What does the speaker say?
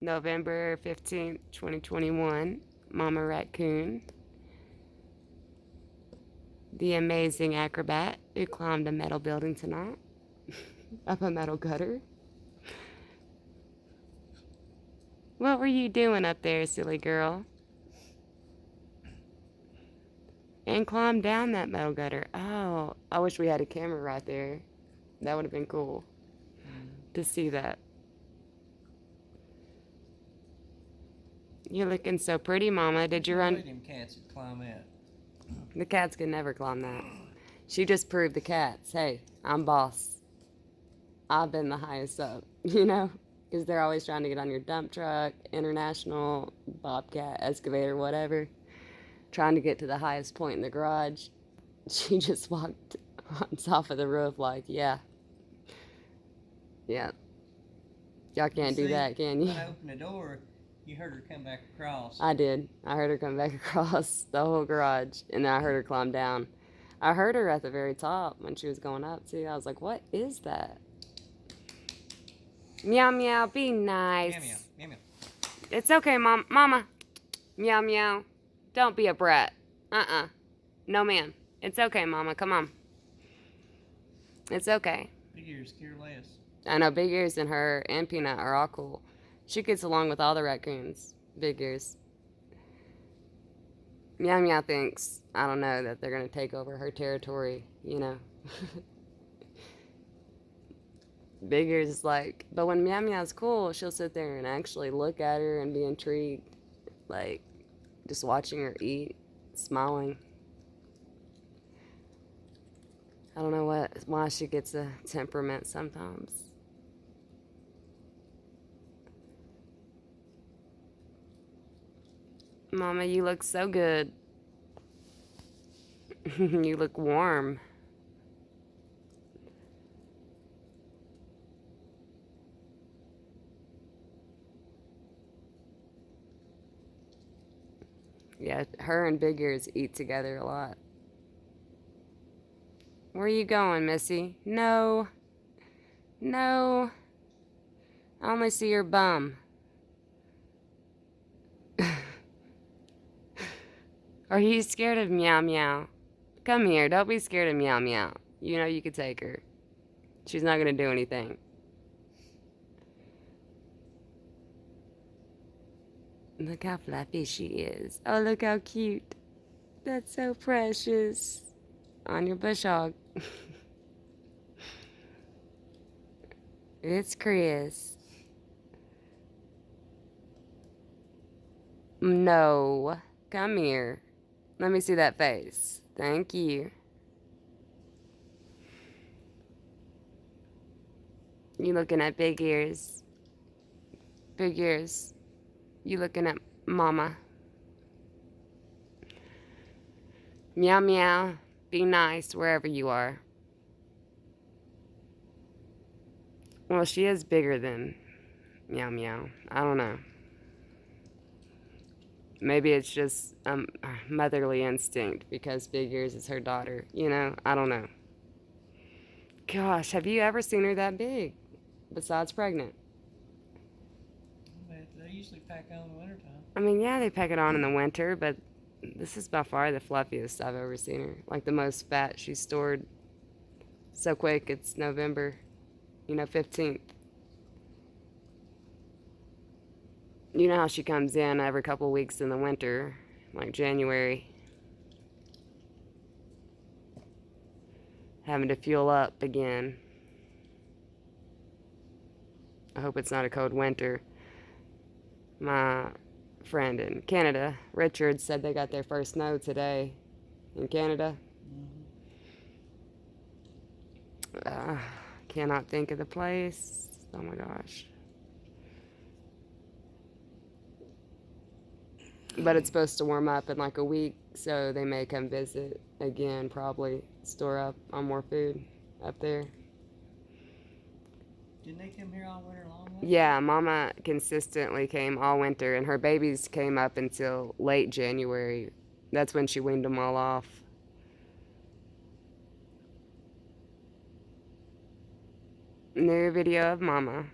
November 15th, 2021. Mama Raccoon. The amazing acrobat who climbed a metal building tonight. Up a metal gutter. What were you doing up there, silly girl? And climbed down that metal gutter. Oh, I wish we had a camera right there. That would have been cool to see that. You're looking so pretty, Mama. Did you run? Them cats would climb that. The cats could never climb that. She just proved the cats, hey, I'm boss. I've been the highest up, you know? Because they're always trying to get on your dump truck, international, bobcat, excavator, whatever. Trying to get to the highest point in the garage. She just walked on top of the roof like, yeah. Yeah. Y'all can't do that, can you? When I opened the door, you heard her come back across. I did. I heard her come back across the whole garage, and then I heard her climb down. I heard her at the very top when she was going up, too. I was like, what is that? Meow, meow, be nice. Meow, meow, meow, meow. It's okay, Mama. Meow, meow. Don't be a brat. No, ma'am. It's okay, Mama. Come on. It's okay. Big ears care less. I know Big Ears and her and Peanut are all cool. She gets along with all the raccoons. Big Ears. Meow Meow thinks, I don't know, that they're going to take over her territory, you know. Big Ears is like, but when Meow Meow's cool, she'll sit there and actually look at her and be intrigued. Like, just watching her eat, smiling. I don't know why she gets a temperament sometimes. Mama, you look so good. You look warm. Yeah, her and Big Ears eat together a lot. Where are you going, Missy? No. No. I only see your bum. Are you scared of Meow Meow? Come here, don't be scared of Meow Meow. You know you could take her. She's not gonna do anything. Look how fluffy she is. Oh, look how cute. That's so precious. On your bush hog. It's Chris. No. Come here. Let me see that face. Thank you. You looking at Big Ears. Big Ears. You looking at Mama. Meow meow. Be nice wherever you are. Well, she is bigger than Meow Meow. I don't know. Maybe it's just motherly instinct because Big Ears is her daughter. You know, I don't know. Gosh, have you ever seen her that big? Besides pregnant. But they usually pack on in the wintertime. I mean, yeah, they pack it on in the winter, but this is by far the fluffiest I've ever seen her. Like the most fat she's stored so quick. It's November, 15th. You know how she comes in every couple weeks in the winter, like January. Having to fuel up again. I hope it's not a cold winter. My friend in Canada, Richard, said they got their first snow today in Canada. Cannot think of the place. Oh my gosh. But it's supposed to warm up in like a week, so they may come visit again, probably store up on more food up there. Didn't they come here all winter long? Yeah, Mama consistently came all winter, and her babies came up until late January. That's when she weaned them all off. New video of Mama.